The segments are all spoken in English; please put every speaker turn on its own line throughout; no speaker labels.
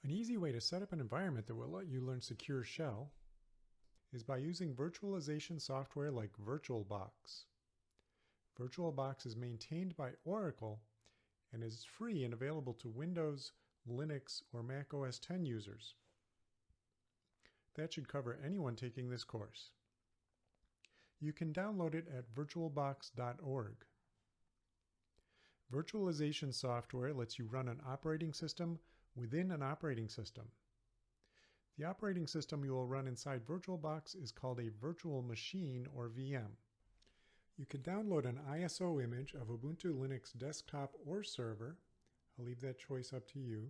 An easy way to set up an environment that will let you learn secure shell is by using virtualization software like VirtualBox. VirtualBox is maintained by Oracle and is free and available to Windows, Linux, or Mac OS X users. That should cover anyone taking this course. You can download it at virtualbox.org. Virtualization software lets you run an operating system within an operating system. The operating system you will run inside VirtualBox is called a virtual machine or VM. You can download an ISO image of Ubuntu Linux desktop or server. I'll leave that choice up to you.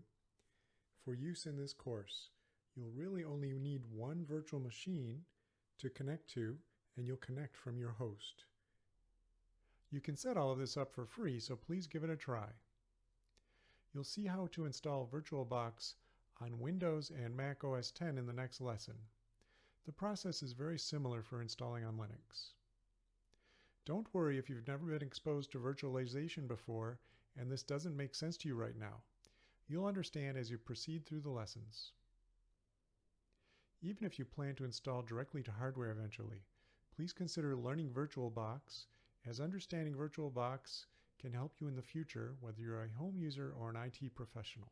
For use in this course, you'll really only need one virtual machine to connect to, and you'll connect from your host. You can set all of this up for free, so please give it a try. You'll see how to install VirtualBox on Windows and Mac OS X in the next lesson. The process is very similar for installing on Linux. Don't worry if you've never been exposed to virtualization before and this doesn't make sense to you right now. You'll understand as you proceed through the lessons. Even if you plan to install directly to hardware eventually, please consider learning VirtualBox, as understanding VirtualBox can help you in the future whether you're a home user or an IT professional.